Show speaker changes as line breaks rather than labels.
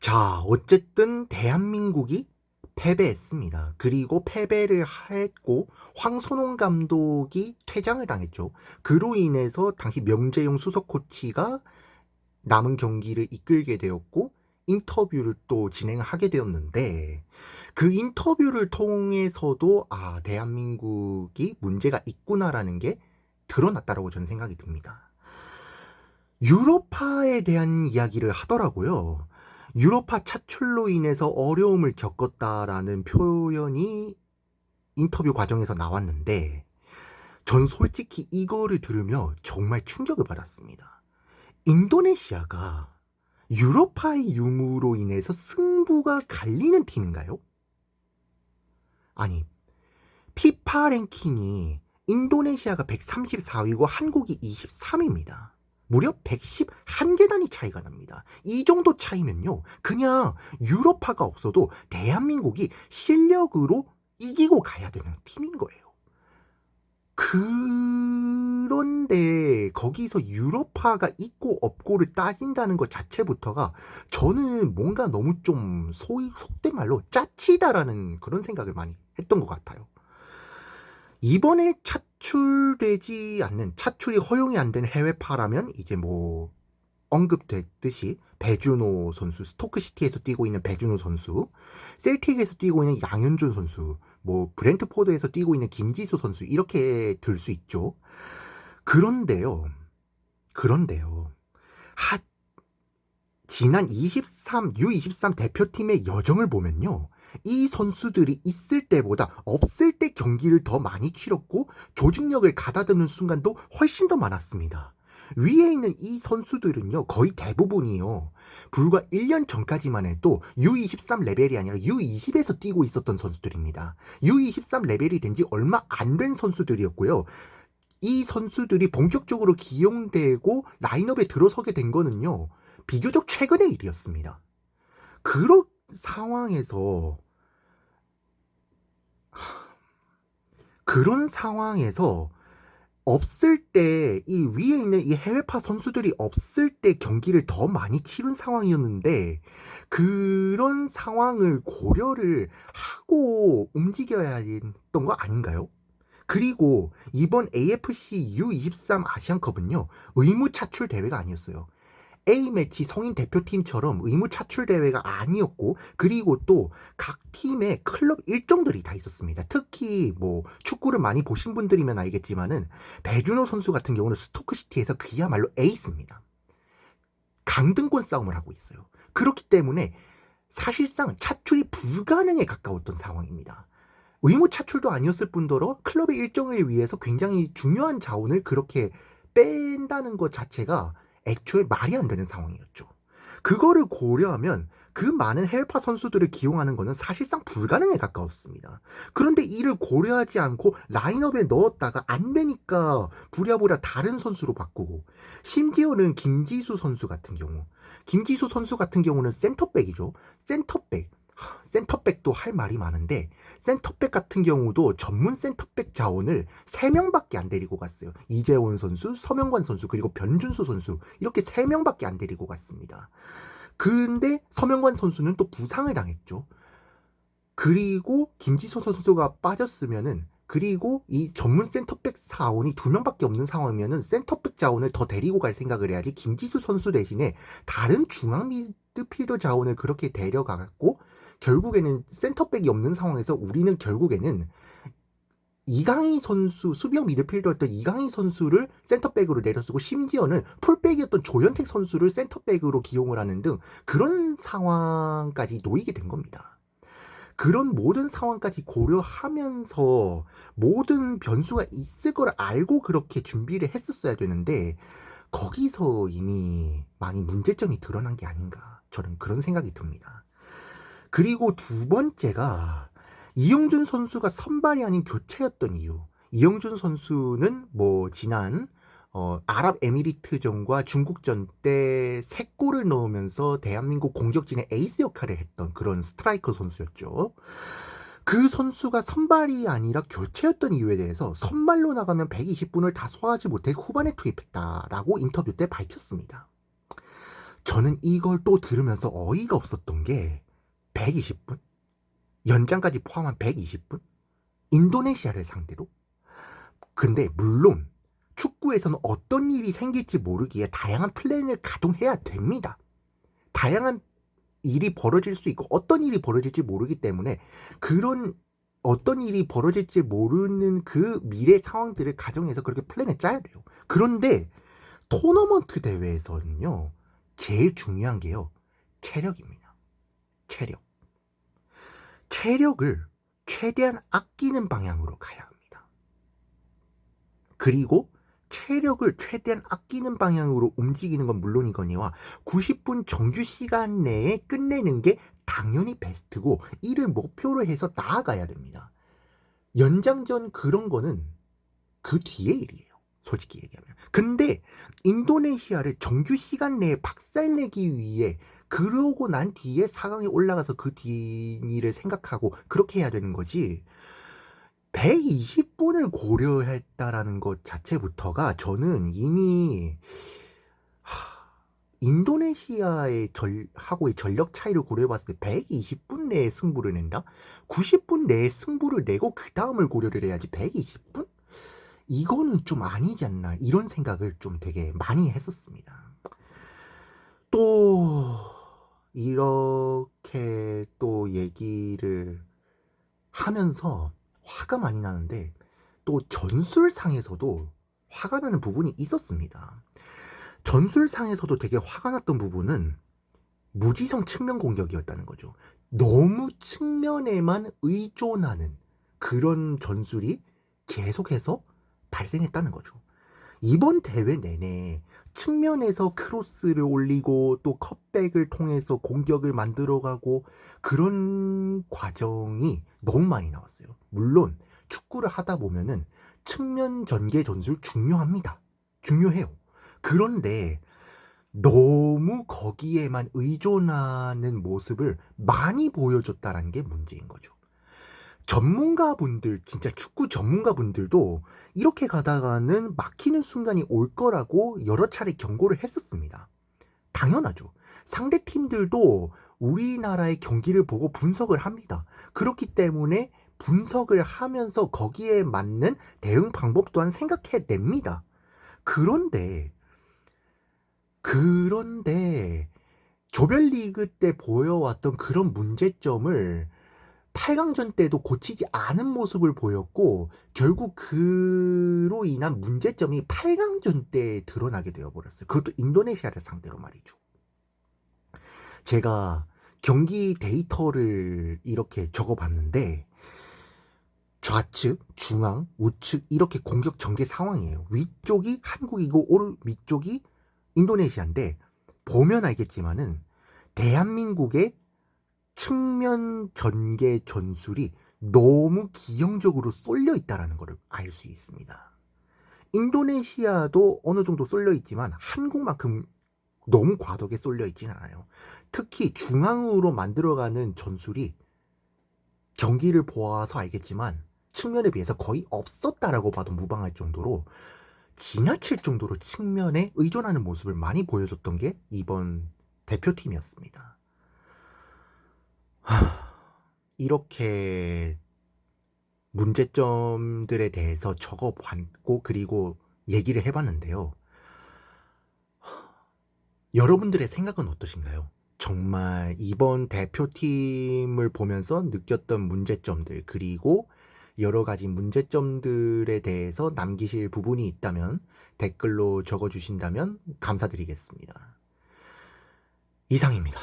자, 어쨌든 대한민국이 패배했습니다. 그리고 패배를 했고 황선홍 감독이 퇴장을 당했죠. 그로 인해서 당시 명재용 수석 코치가 남은 경기를 이끌게 되었고 인터뷰를 또 진행하게 되었는데 그 인터뷰를 통해서도 대한민국이 문제가 있구나라는 게 드러났다라고 저는 생각이 듭니다. 유로파에 대한 이야기를 하더라고요. 유로파 차출로 인해서 어려움을 겪었다라는 표현이 인터뷰 과정에서 나왔는데 전 솔직히 이거를 들으며 정말 충격을 받았습니다. 인도네시아가 유로파의 유무로 인해서 승부가 갈리는 팀인가요? 아니, 피파 랭킹이 인도네시아가 134위고 한국이 23위입니다. 무려 111계단이 차이가 납니다. 이 정도 차이면요, 그냥 유로파가 없어도 대한민국이 실력으로 이기고 가야 되는 팀인 거예요. 그런데 거기서 유로파가 있고 없고를 따진다는 것 자체부터가 저는 뭔가 너무 좀 소위 속된 말로 짜치다라는 그런 생각을 많이 했던 것 같아요. 이번에 차출이 허용이 안 된 해외파라면 이제 뭐 언급됐듯이 배준호 선수, 스토크시티에서 뛰고 있는 배준호 선수, 셀틱에서 뛰고 있는 양현준 선수, 뭐 브렌트포드에서 뛰고 있는 김지수 선수 이렇게 들 수 있죠. 그런데요. 그런데요. 하, 지난 U23 대표팀의 여정을 보면요. 이 선수들이 있을 때보다 없을 때 경기를 더 많이 치렀고 조직력을 가다듬는 순간도 훨씬 더 많았습니다. 위에 있는 이 선수들은요, 거의 대부분이요. 불과 1년 전까지만 해도 U23 레벨이 아니라 U20에서 뛰고 있었던 선수들입니다. U23 레벨이 된 지 얼마 안 된 선수들이었고요. 이 선수들이 본격적으로 기용되고 라인업에 들어서게 된 거는요, 비교적 최근의 일이었습니다. 그런 상황에서 그런 상황에서 없을 때 이 위에 있는 이 해외파 선수들이 없을 때 경기를 더 많이 치른 상황이었는데 그런 상황을 고려를 하고 움직여야 했던 거 아닌가요? 그리고 이번 AFC U23 아시안컵은요, 의무 차출 대회가 아니었어요. A매치 성인 대표팀처럼 의무 차출 대회가 아니었고, 그리고 또 각 팀의 클럽 일정들이 다 있었습니다. 특히 뭐 축구를 많이 보신 분들이면 알겠지만은 배준호 선수 같은 경우는 스토크시티에서 그야말로 에이스입니다. 강등권 싸움을 하고 있어요. 그렇기 때문에 사실상 차출이 불가능에 가까웠던 상황입니다. 의무 차출도 아니었을 뿐더러 클럽의 일정을 위해서 굉장히 중요한 자원을 그렇게 뺀다는 것 자체가 애초에 말이 안 되는 상황이었죠. 그거를 고려하면 그 많은 해외파 선수들을 기용하는 것은 사실상 불가능에 가까웠습니다. 그런데 이를 고려하지 않고 라인업에 넣었다가 안 되니까 부랴부랴 다른 선수로 바꾸고, 심지어는 김지수 선수 같은 경우는 센터백이죠. 센터백도 할 말이 많은데 센터백 같은 경우도 전문 센터백 자원을 3명밖에 안 데리고 갔어요. 이재원 선수, 서명관 선수, 그리고 변준수 선수, 이렇게 3명밖에 안 데리고 갔습니다. 근데 서명관 선수는 또 부상을 당했죠. 그리고 김지수 선수가 빠졌으면은, 그리고 이 전문 센터백 자원이 2명밖에 없는 상황이면은 센터백 자원을 더 데리고 갈 생각을 해야지 김지수 선수 대신에 다른 중앙 미드필더 자원을 그렇게 데려가고, 결국에는 센터백이 없는 상황에서 우리는 결국에는 이강인 선수, 수비형 미드필더였던 이강인 선수를 센터백으로 내려쓰고, 심지어는 풀백이었던 조현택 선수를 센터백으로 기용을 하는 등 그런 상황까지 놓이게 된 겁니다. 그런 모든 상황까지 고려하면서 모든 변수가 있을 걸 알고 그렇게 준비를 했었어야 되는데 거기서 이미 많이 문제점이 드러난 게 아닌가, 저는 그런 생각이 듭니다. 그리고 두 번째가 이영준 선수가 선발이 아닌 교체였던 이유. 이영준 선수는 뭐 지난 아랍에미리트전과 중국전 때 3골을 넣으면서 대한민국 공격진의 에이스 역할을 했던 그런 스트라이커 선수였죠. 그 선수가 선발이 아니라 교체였던 이유에 대해서 선발로 나가면 120분을 다 소화하지 못해 후반에 투입했다라고 인터뷰 때 밝혔습니다. 저는 이걸 또 들으면서 어이가 없었던 게 120분? 연장까지 포함한 120분? 인도네시아를 상대로? 근데 물론 축구에서는 어떤 일이 생길지 모르기에 다양한 플랜을 가동해야 됩니다. 다양한 일이 벌어질 수 있고 어떤 일이 벌어질지 모르기 때문에 그런 어떤 일이 벌어질지 모르는 그 미래 상황들을 가정해서 그렇게 플랜을 짜야 돼요. 그런데 토너먼트 대회에서는요, 제일 중요한 게요, 체력입니다. 체력. 체력을 최대한 아끼는 방향으로 가야 합니다. 그리고 체력을 최대한 아끼는 방향으로 움직이는 건 물론이거니와 90분 정규 시간 내에 끝내는 게 당연히 베스트고 이를 목표로 해서 나아가야 됩니다. 연장전 그런 거는 그 뒤의 일이에요. 솔직히 얘기하면. 근데 인도네시아를 정규 시간 내에 박살내기 위해 그러고 난 뒤에 4강에 올라가서 그 뒤 일을 생각하고 그렇게 해야 되는 거지. 120분을 고려했다라는 것 자체부터가 저는 이미 인도네시아의 하고의 전력 차이를 고려해봤을 때 120분 내에 승부를 낸다? 90분 내에 승부를 내고 그 다음을 고려를 해야지 120분? 이거는 좀 아니지 않나 이런 생각을 좀 되게 많이 했었습니다. 또 이렇게 또 얘기를 하면서 화가 많이 나는데 또 전술상에서도 화가 나는 부분이 있었습니다. 전술상에서도 되게 화가 났던 부분은 무지성 측면 공격이었다는 거죠. 너무 측면에만 의존하는 그런 전술이 계속해서 발생했다는 거죠. 이번 대회 내내 측면에서 크로스를 올리고 또 컷백을 통해서 공격을 만들어가고 그런 과정이 너무 많이 나왔어요. 물론 축구를 하다 보면은 측면 전개 전술 중요합니다. 중요해요. 그런데 너무 거기에만 의존하는 모습을 많이 보여줬다는 게 문제인 거죠. 전문가분들, 진짜 축구 전문가분들도 이렇게 가다가는 막히는 순간이 올 거라고 여러 차례 경고를 했었습니다. 당연하죠. 상대 팀들도 우리나라의 경기를 보고 분석을 합니다. 그렇기 때문에 분석을 하면서 거기에 맞는 대응 방법 또한 생각해냅니다. 그런데 조별리그 때 보여왔던 그런 문제점을 8강전 때도 고치지 않은 모습을 보였고 결국 그로 인한 문제점이 8강전 때 드러나게 되어버렸어요. 그것도 인도네시아를 상대로 말이죠. 제가 경기 데이터를 이렇게 적어봤는데 좌측, 중앙, 우측 이렇게 공격 전개 상황이에요. 위쪽이 한국이고 밑쪽이 인도네시아인데 보면 알겠지만은 대한민국의 측면 전개 전술이 너무 기형적으로 쏠려 있다는 것을 알 수 있습니다. 인도네시아도 어느 정도 쏠려 있지만 한국만큼 너무 과도하게 쏠려 있지는 않아요. 특히 중앙으로 만들어가는 전술이 경기를 보아서 알겠지만 측면에 비해서 거의 없었다라고 봐도 무방할 정도로 지나칠 정도로 측면에 의존하는 모습을 많이 보여줬던 게 이번 대표팀이었습니다. 이렇게 문제점들에 대해서 적어봤고 그리고 얘기를 해봤는데요. 여러분들의 생각은 어떠신가요? 정말 이번 대표팀을 보면서 느꼈던 문제점들 그리고 여러 가지 문제점들에 대해서 남기실 부분이 있다면 댓글로 적어주신다면 감사드리겠습니다. 이상입니다.